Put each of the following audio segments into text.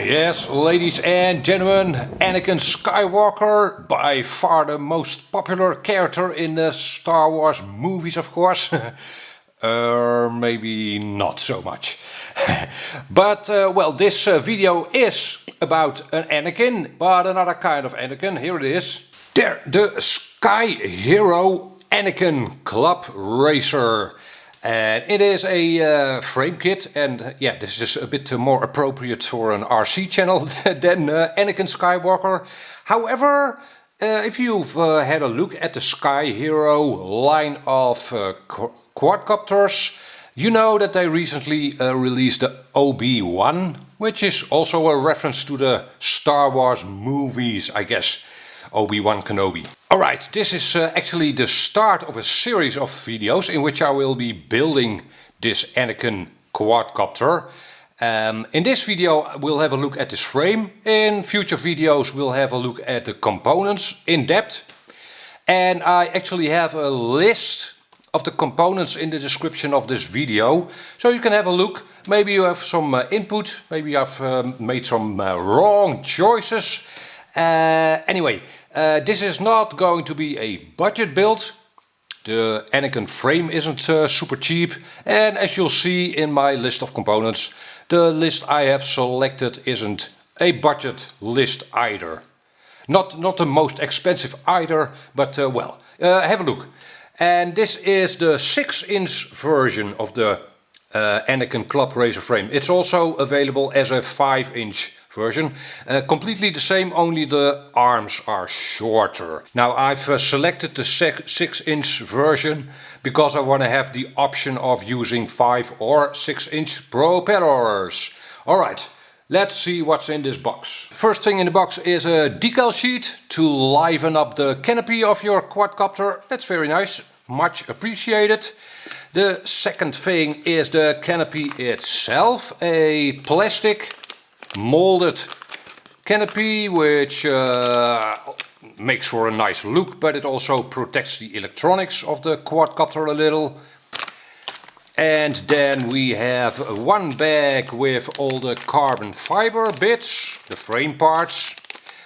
Yes, ladies and gentlemen, Anakin Skywalker, by far the most popular character in the Star Wars movies, of course. Maybe not so much. But, well, this video is about an Anakin, but another kind of Anakin. Here it is. There, the Sky Hero Anakin Club Racer. And it is a frame kit, and yeah, this is a bit more appropriate for an RC channel than Anakin Skywalker. However, if you've had a look at the Sky Hero line of quadcopters, you know that they recently released the OB1, which is also a reference to the Star Wars movies, I guess. Obi-Wan Kenobi. Alright, this is actually the start of a series of videos in which I will be building this Anakin quadcopter. In this video we'll have a look at this frame. In future videos we'll have a look at the components in depth. And I actually have a list of the components in the description of this video. So you can have a look. Maybe you have some input, maybe I've made some wrong choices. Anyway, this is not going to be a budget build. The Anakin frame isn't super cheap, and as you'll see in my list of components, the list I have selected isn't a budget list either. Not the most expensive either, but well, have a look. And this is the 6-inch version of the Anakin Club Racer frame. It's also available as a 5-inch version. Completely the same, only the arms are shorter. Now I've selected the 6-inch version because I want to have the option of using 5 or 6-inch propellers. Alright, let's see what's in this box. First thing in the box is a decal sheet to liven up the canopy of your quadcopter. That's very nice, much appreciated. The second thing is the canopy itself, a plastic molded canopy which makes for a nice look, but it also protects the electronics of the quadcopter a little. And then we have one bag with all the carbon fiber bits, the frame parts.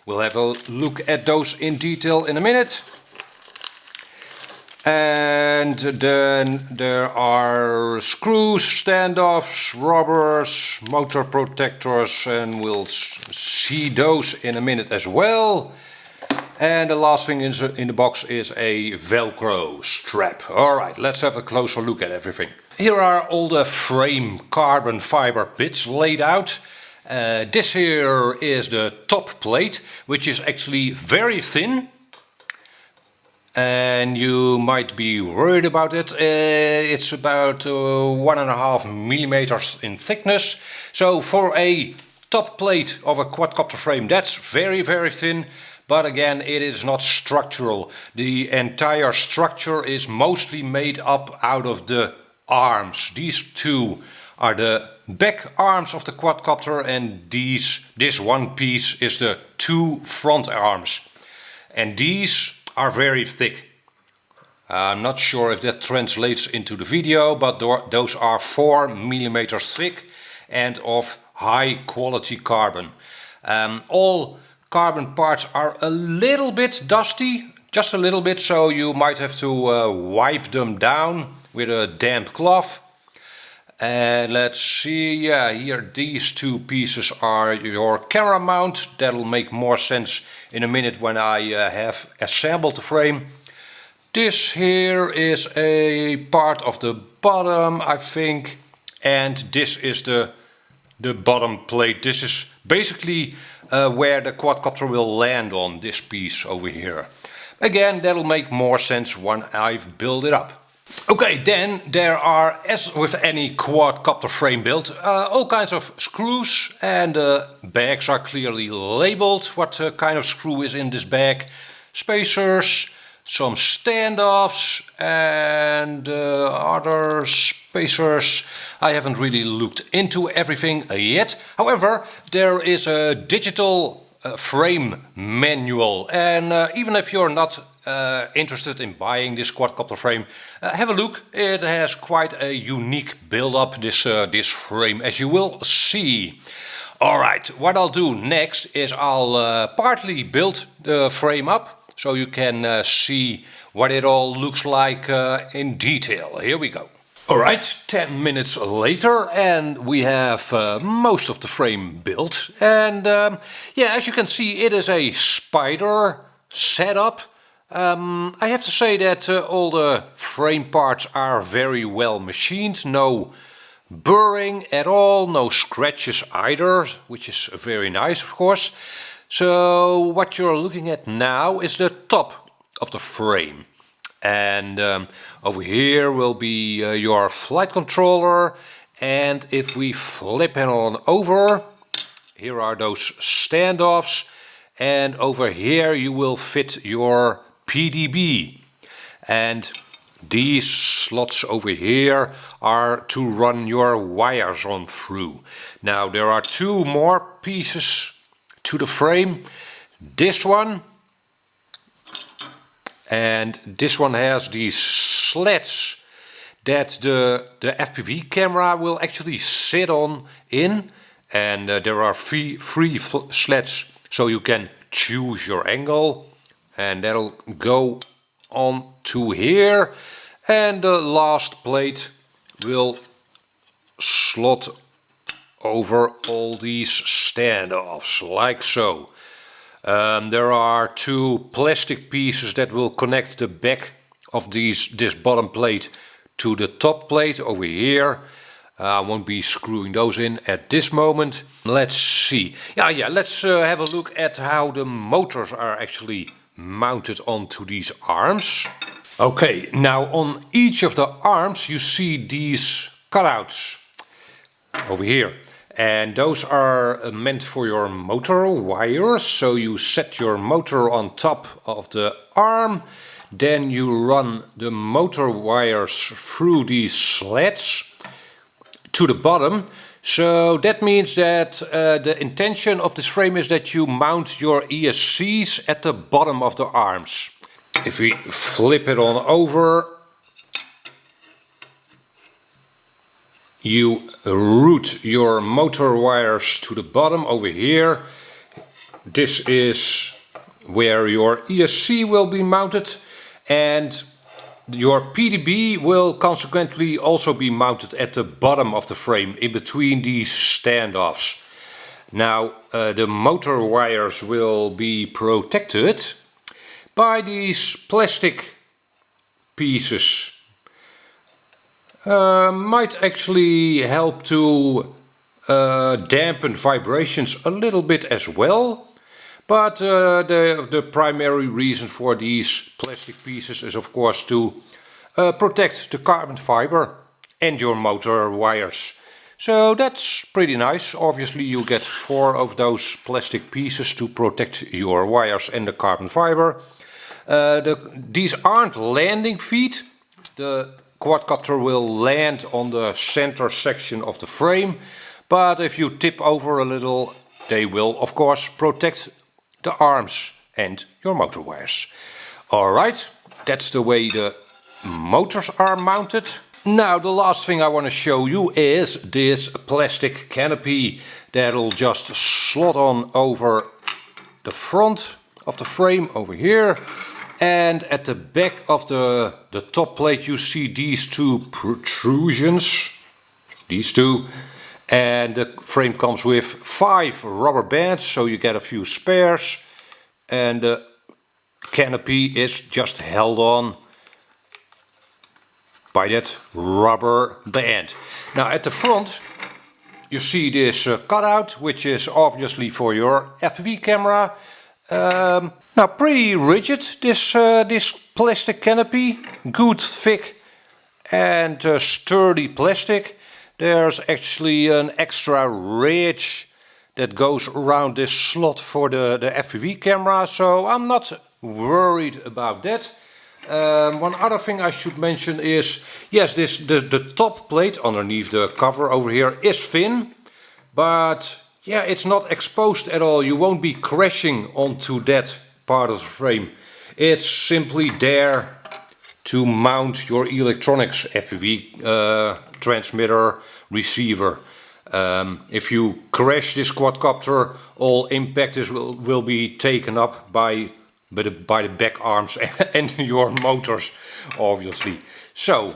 We'll have a look at those in detail in a minute. And then there are screws, standoffs, rubbers, motor protectors, and we'll see those in a minute as well. And the last thing in the box is a Velcro strap. Alright, let's have a closer look at everything. Here are all the frame carbon fiber bits laid out. This here is the top plate, which is actually very thin. And you might be worried about it. It's about 1.5 millimeters in thickness. So for a top plate of a quadcopter frame, that's very thin. But again, it is not structural. The entire structure is mostly made up out of the arms. These two are the back arms of the quadcopter, and this one piece is the two front arms. And these are very thick. I'm not sure if that translates into the video, but those are 4 millimeters thick and of high quality carbon. All carbon parts are a little bit dusty, just a little bit, so you might have to wipe them down with a damp cloth. And let's see, yeah, here these two pieces are your camera mount. That'll make more sense in a minute when I have assembled the frame. This here is a part of the bottom, I think, and this is the bottom plate. This is basically where the quadcopter will land on, this piece over here. Again, that'll make more sense when I've built it up. Okay, then there are, as with any quadcopter frame build, all kinds of screws, and the bags are clearly labeled what kind of screw is in this bag. Spacers, some standoffs, and other spacers. I haven't really looked into everything yet. However, there is a digital frame manual, and even if you're not interested in buying this quadcopter frame, have a look. It has quite a unique build-up, this frame, as you will see. Alright, what I'll do next is I'll partly build the frame up so you can see what it all looks like in detail. Here we go. Alright, 10 minutes later and we have most of the frame built. And yeah, as you can see, it is a spider setup. I have to say that all the frame parts are very well machined. No burring at all, no scratches either, which is very nice, of course. So what you're looking at now is the top of the frame. And over here will be your flight controller. And if we flip it on over, here are those standoffs. And over here you will fit your PDB. And these slots over here are to run your wires on through. Now there are two more pieces to the frame. This one and this one has these slats that the FPV camera will actually sit on in. And there are three slats so you can choose your angle. And that'll go on to here, and the last plate will slot over all these standoffs like so. There are two plastic pieces that will connect the back of this bottom plate to the top plate over here. I won't be screwing those in at this moment. Let's see. Yeah, let's have a look at how the motors are actually mounted onto these arms. Okay, now on each of the arms you see these cutouts over here, and those are meant for your motor wires. So you set your motor on top of the arm, then you run the motor wires through these slats to the bottom. So that means that the intention of this frame is that you mount your ESCs at the bottom of the arms. If we flip it on over, you route your motor wires to the bottom over here. This is where your ESC will be mounted, and your PDB will consequently also be mounted at the bottom of the frame in between these standoffs. Now the motor wires will be protected by these plastic pieces. Might actually help to dampen vibrations a little bit as well. But the primary reason for these plastic pieces is of course to protect the carbon fiber and your motor wires. So that's pretty nice. Obviously you get 4 of those plastic pieces to protect your wires and the carbon fiber. These aren't landing feet. The quadcopter will land on the center section of the frame, but if you tip over a little, they will of course protect the arms and your motor wires. Alright, that's the way the motors are mounted. Now the last thing I want to show you is this plastic canopy that'll just slot on over the front of the frame over here. And at the back of the top plate you see these two protrusions, these two. And the frame comes with 5 rubber bands, so you get a few spares. And the canopy is just held on by that rubber band. Now at the front you see this cutout, which is obviously for your FPV camera. Now pretty rigid, this plastic canopy, good thick and sturdy plastic. There's actually an extra ridge that goes around this slot for the FPV camera, so I'm not worried about that. One other thing I should mention is, yes, the top plate underneath the cover over here is thin, but yeah, it's not exposed at all. You won't be crashing onto that part of the frame. It's simply there to mount your electronics, FPV transmitter, receiver. If you crash this quadcopter, all impact will be taken up by the back arms and your motors, obviously. So,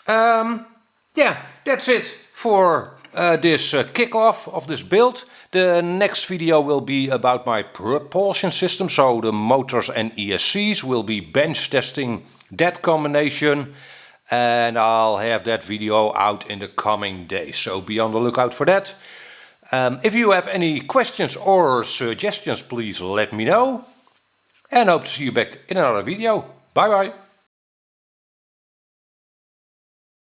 yeah, that's it for this kickoff of this build. The next video will be about my propulsion system, so the motors and ESCs. Will be bench testing that combination, and I'll have that video out in the coming days, so be on the lookout for that. If you have any questions or suggestions, please let me know, and hope to see you back in another video. Bye bye.